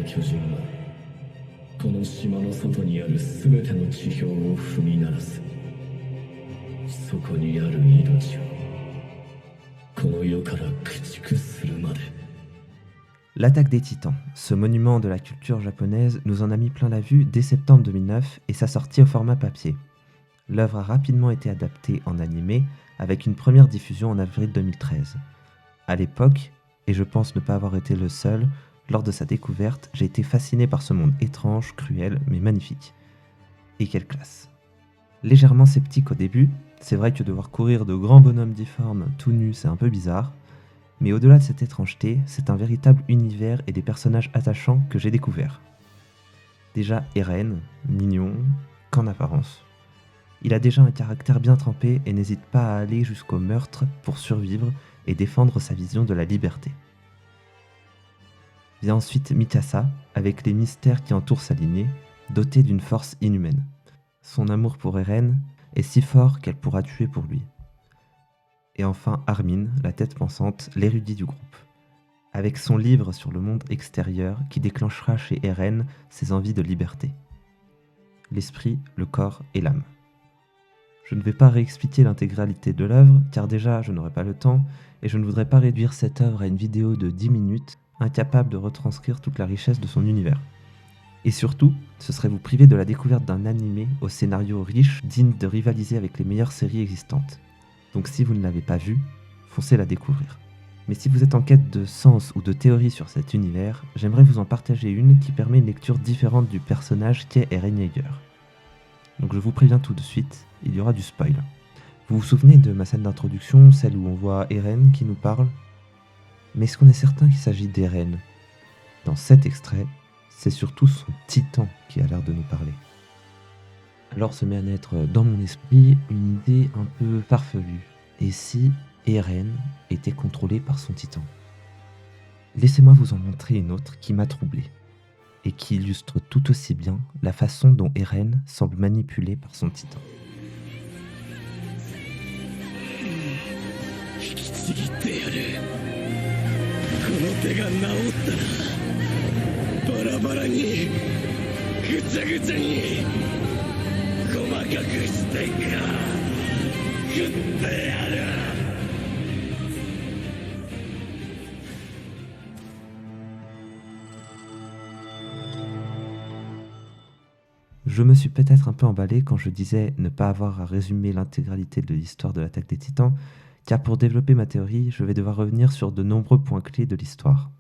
巨人はこの島の外にある全ての地表を踏み鳴らす。そこにある命をこの世から駆逐するまで。 L'attaque des Titans, ce monument de la culture japonaise, nous en a mis plein la vue dès septembre 2009 et sa sortie au format papier. L'œuvre a rapidement été adaptée en animé avec une première diffusion en avril 2013. À l'époque, et je pense ne pas avoir été le seul, lors de sa découverte, j'ai été fasciné par ce monde étrange, cruel, mais magnifique. Et quelle classe! Légèrement sceptique au début, c'est vrai que devoir courir de grands bonhommes difformes tout nus c'est un peu bizarre, mais au-delà de cette étrangeté, c'est un véritable univers et des personnages attachants que j'ai découverts. Déjà Eren, mignon, qu'en apparence. Il a déjà un caractère bien trempé et n'hésite pas à aller jusqu'au meurtre pour survivre et défendre sa vision de la liberté. Vient ensuite Mikasa, avec les mystères qui entourent sa lignée, dotée d'une force inhumaine. Son amour pour Eren est si fort qu'elle pourra tuer pour lui. Et enfin Armin, la tête pensante, l'érudit du groupe, avec son livre sur le monde extérieur qui déclenchera chez Eren ses envies de liberté. L'esprit, le corps et l'âme. Je ne vais pas réexpliquer l'intégralité de l'œuvre, car déjà je n'aurai pas le temps, et je ne voudrais pas réduire cette œuvre à une vidéo de 10 minutes, incapable de retranscrire toute la richesse de son univers. Et surtout, ce serait vous priver de la découverte d'un animé au scénario riche, digne de rivaliser avec les meilleures séries existantes. Donc si vous ne l'avez pas vu, foncez la découvrir. Mais si vous êtes en quête de sens ou de théorie sur cet univers, j'aimerais vous en partager une qui permet une lecture différente du personnage qu'est Eren Yeager. Donc je vous préviens tout de suite, il y aura du spoil. Vous vous souvenez de ma scène d'introduction, celle où on voit Eren qui nous parle ? Mais est-ce qu'on est certain qu'il s'agit d'Eren ? Dans cet extrait, c'est surtout son titan qui a l'air de nous parler. Alors se met à naître dans mon esprit une idée un peu farfelue. Et si Eren était contrôlé par son titan ? Laissez-moi vous en montrer une autre qui m'a troublé et qui illustre tout aussi bien la façon dont Eren semble manipulé par son titan. ちぎってやる。この手が治ったらバラバラにぐちゃぐちゃに細かくしてか食ってやる。 Je me suis peut-être un peu emballé quand je disais ne pas avoir à résumer l'intégralité de l'histoire de l'attaque des Titans, car pour développer ma théorie, je vais devoir revenir sur de nombreux points clés de l'histoire.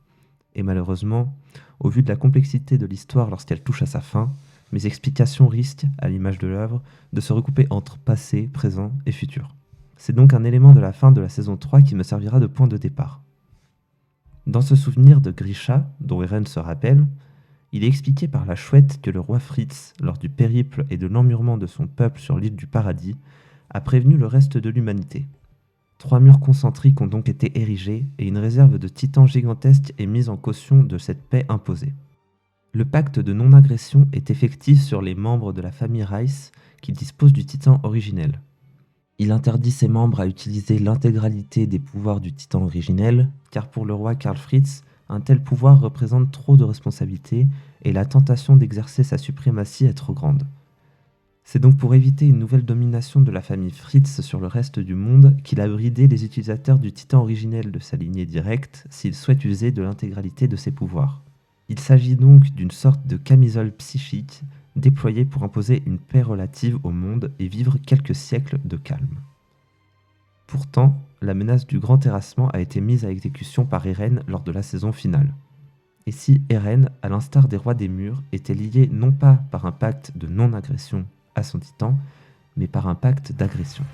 Et malheureusement, au vu de la complexité de l'histoire lorsqu'elle touche à sa fin, mes explications risquent, à l'image de l'œuvre, de se recouper entre passé, présent et futur. C'est donc un élément de la fin de la saison 3 qui me servira de point de départ. Dans ce souvenir de Grisha, dont Eren se rappelle, il est expliqué par la chouette que le roi Fritz, lors du périple et de l'emmurement de son peuple sur l'île du Paradis, a prévenu le reste de l'humanité. 3 murs concentriques ont donc été érigés et une réserve de titans gigantesques est mise en caution de cette paix imposée. Le pacte de non-agression est effectif sur les membres de la famille Rice qui disposent du titan originel. Il interdit ses membres à utiliser l'intégralité des pouvoirs du titan originel, car pour le roi Karl Fritz, un tel pouvoir représente trop de responsabilités et la tentation d'exercer sa suprématie est trop grande. C'est donc pour éviter une nouvelle domination de la famille Fritz sur le reste du monde qu'il a bridé les utilisateurs du titan originel de sa lignée directe s'ils souhaitent user de l'intégralité de ses pouvoirs. Il s'agit donc d'une sorte de camisole psychique déployée pour imposer une paix relative au monde et vivre quelques siècles de calme. Pourtant, la menace du grand terrassement a été mise à exécution par Eren lors de la saison finale. Et si Eren, à l'instar des rois des murs, était lié non pas par un pacte de non-agression à son titan, mais par un pacte d'agression.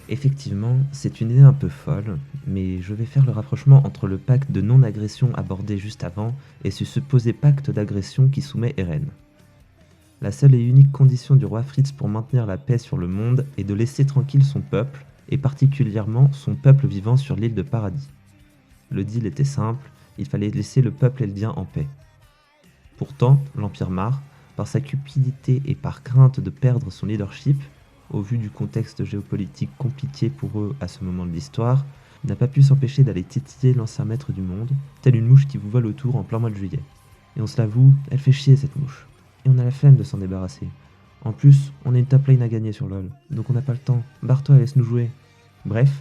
Effectivement, c'est une idée un peu folle, mais je vais faire le rapprochement entre le pacte de non-agression abordé juste avant et ce supposé pacte d'agression qui soumet Eren. La seule et unique condition du roi Fritz pour maintenir la paix sur le monde est de laisser tranquille son peuple, et particulièrement son peuple vivant sur l'île de Paradis. Le deal était simple, il fallait laisser le peuple eldien en paix. Pourtant, l'Empire Mar, par sa cupidité et par crainte de perdre son leadership, au vu du contexte géopolitique compliqué pour eux à ce moment de l'histoire, n'a pas pu s'empêcher d'aller titiller l'ancien maître du monde, telle une mouche qui vous vole autour en plein mois de juillet. Et on se l'avoue, elle fait chier cette mouche. Et on a la flemme de s'en débarrasser. En plus, on a une top lane à gagner sur LoL, donc on n'a pas le temps. Barre-toi et laisse-nous jouer. Bref,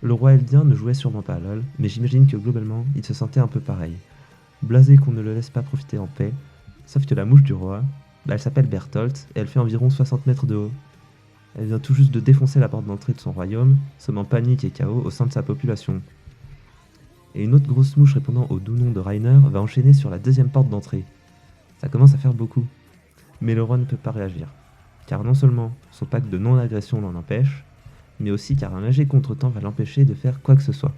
le roi Eldien ne jouait sûrement pas à LoL, mais j'imagine que globalement, il se sentait un peu pareil. Blasé qu'on ne le laisse pas profiter en paix, sauf que la mouche du roi, elle s'appelle Bertholdt et elle fait environ 60 mètres de haut. Elle vient tout juste de défoncer la porte d'entrée de son royaume, semant panique et chaos au sein de sa population. Et une autre grosse mouche répondant au doux nom de Reiner va enchaîner sur la deuxième porte d'entrée. Ça commence à faire beaucoup. Mais le roi ne peut pas réagir. Car non seulement son pacte de non-agression l'en empêche, mais aussi car un léger contretemps va l'empêcher de faire quoi que ce soit.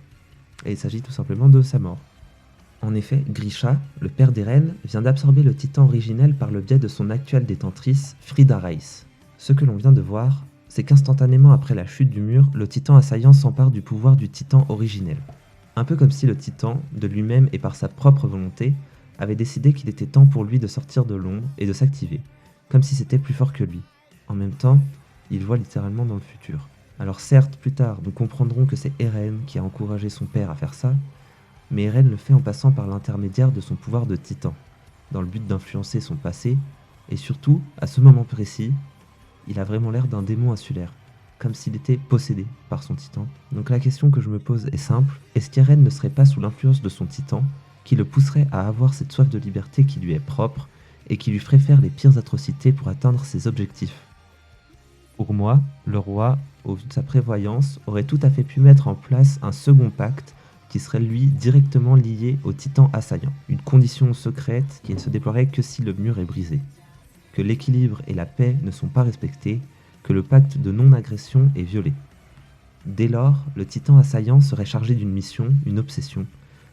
Et il s'agit tout simplement de sa mort. En effet, Grisha, le père d'Eren, vient d'absorber le titan originel par le biais de son actuelle détentrice, Frida Reiss. Ce que l'on vient de voir, c'est qu'instantanément après la chute du mur, le titan assaillant s'empare du pouvoir du titan originel. Un peu comme si le titan, de lui-même et par sa propre volonté, avait décidé qu'il était temps pour lui de sortir de l'ombre et de s'activer, comme si c'était plus fort que lui. En même temps, il voit littéralement dans le futur. Alors certes, plus tard, nous comprendrons que c'est Eren qui a encouragé son père à faire ça, mais Eren le fait en passant par l'intermédiaire de son pouvoir de titan, dans le but d'influencer son passé, et surtout, à ce moment précis, il a vraiment l'air d'un démon insulaire, comme s'il était possédé par son titan. Donc la question que je me pose est simple, est-ce qu'Eren ne serait pas sous l'influence de son titan, qui le pousserait à avoir cette soif de liberté qui lui est propre, et qui lui ferait faire les pires atrocités pour atteindre ses objectifs? Pour moi, le roi, au vu de sa prévoyance, aurait tout à fait pu mettre en place un second pacte qui serait lui directement lié au titan assaillant, une condition secrète qui ne se déploierait que si le mur est brisé, que l'équilibre et la paix ne sont pas respectés, que le pacte de non-agression est violé. Dès lors, le titan assaillant serait chargé d'une mission, une obsession,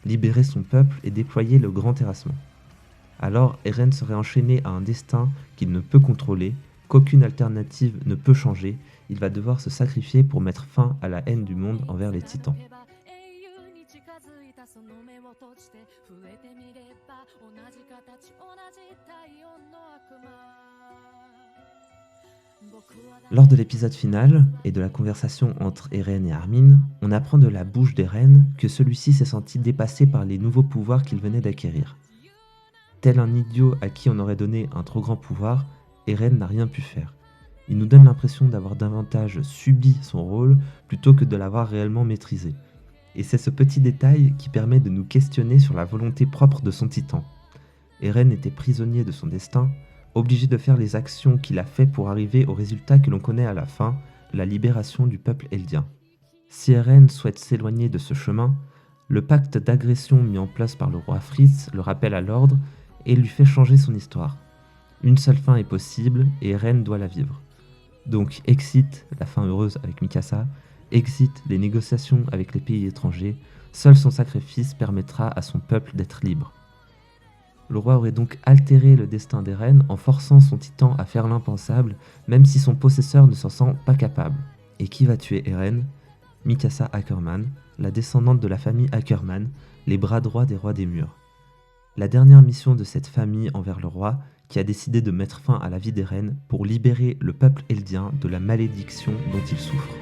libérer son peuple et déployer le grand terrassement. Alors Eren serait enchaîné à un destin qu'il ne peut contrôler, qu'aucune alternative ne peut changer, il va devoir se sacrifier pour mettre fin à la haine du monde envers les titans. Lors de l'épisode final et de la conversation entre Eren et Armin, on apprend de la bouche d'Eren que celui-ci s'est senti dépassé par les nouveaux pouvoirs qu'il venait d'acquérir. Tel un idiot à qui on aurait donné un trop grand pouvoir, Eren n'a rien pu faire. Il nous donne l'impression d'avoir davantage subi son rôle plutôt que de l'avoir réellement maîtrisé. Et c'est ce petit détail qui permet de nous questionner sur la volonté propre de son titan. Eren était prisonnier de son destin, obligé de faire les actions qu'il a fait pour arriver au résultat que l'on connaît à la fin, la libération du peuple eldien. Si Eren souhaite s'éloigner de ce chemin, le pacte d'agression mis en place par le roi Fritz le rappelle à l'ordre et lui fait changer son histoire. Une seule fin est possible et Eren doit la vivre. Donc exit la fin heureuse avec Mikasa, exit les négociations avec les pays étrangers, seul son sacrifice permettra à son peuple d'être libre. Le roi aurait donc altéré le destin d'Eren en forçant son titan à faire l'impensable, même si son possesseur ne s'en sent pas capable. Et qui va tuer Eren? Mikasa Ackerman, la descendante de la famille Ackerman, les bras droits des rois des murs. La dernière mission de cette famille envers le roi, qui a décidé de mettre fin à la vie d'Eren pour libérer le peuple eldien de la malédiction dont il souffre.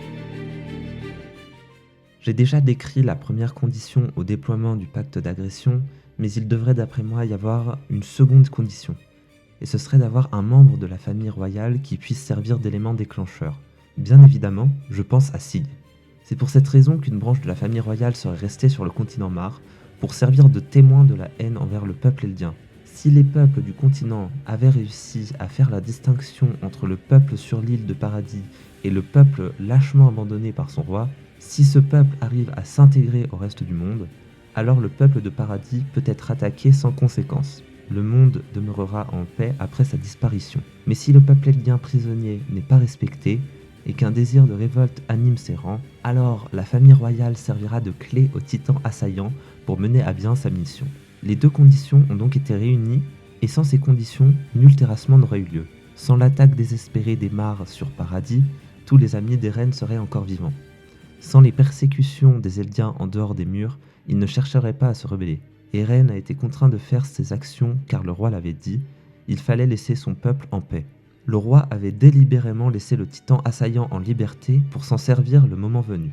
J'ai déjà décrit la première condition au déploiement du pacte d'agression, mais il devrait d'après moi y avoir une seconde condition, et ce serait d'avoir un membre de la famille royale qui puisse servir d'élément déclencheur. Bien évidemment, je pense à Sig. C'est pour cette raison qu'une branche de la famille royale serait restée sur le continent Mar, pour servir de témoin de la haine envers le peuple eldien. Si les peuples du continent avaient réussi à faire la distinction entre le peuple sur l'île de Paradis et le peuple lâchement abandonné par son roi, si ce peuple arrive à s'intégrer au reste du monde, alors le peuple de Paradis peut être attaqué sans conséquence. Le monde demeurera en paix après sa disparition. Mais si le peuple eldien prisonnier n'est pas respecté, et qu'un désir de révolte anime ses rangs, alors la famille royale servira de clé au titan assaillant pour mener à bien sa mission. Les deux conditions ont donc été réunies, et sans ces conditions, nul terrassement n'aurait eu lieu. Sans l'attaque désespérée des Mars sur Paradis, tous les amis d'Eren seraient encore vivants. Sans les persécutions des Eldiens en dehors des murs, ils ne chercheraient pas à se rebeller. Eren a été contraint de faire ses actions car le roi l'avait dit, il fallait laisser son peuple en paix. Le roi avait délibérément laissé le titan assaillant en liberté pour s'en servir le moment venu.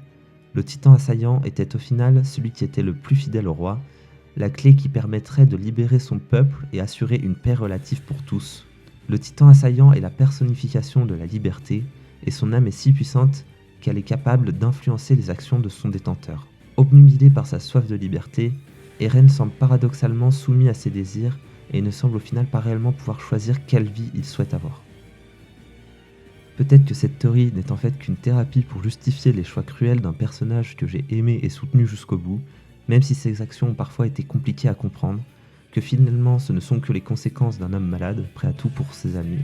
Le titan assaillant était au final celui qui était le plus fidèle au roi, la clé qui permettrait de libérer son peuple et assurer une paix relative pour tous. Le titan assaillant est la personnification de la liberté, et son âme est si puissante qu'elle est capable d'influencer les actions de son détenteur. Obnubilé par sa soif de liberté, Eren semble paradoxalement soumis à ses désirs et ne semble au final pas réellement pouvoir choisir quelle vie il souhaite avoir. Peut-être que cette théorie n'est en fait qu'une thérapie pour justifier les choix cruels d'un personnage que j'ai aimé et soutenu jusqu'au bout, même si ses actions ont parfois été compliquées à comprendre, que finalement ce ne sont que les conséquences d'un homme malade, prêt à tout pour ses amis,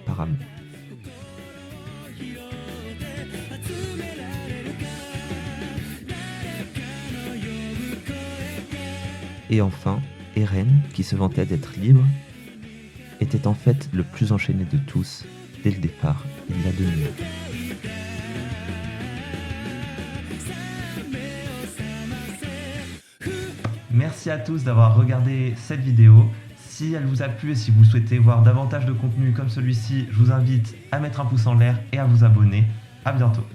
par amour. Et enfin, Eren, qui se vantait d'être libre, était en fait le plus enchaîné de tous, dès le départ, il y a 2 minutes. Merci à tous d'avoir regardé cette vidéo. Si elle vous a plu et si vous souhaitez voir davantage de contenu comme celui-ci, je vous invite à mettre un pouce en l'air et à vous abonner. À bientôt.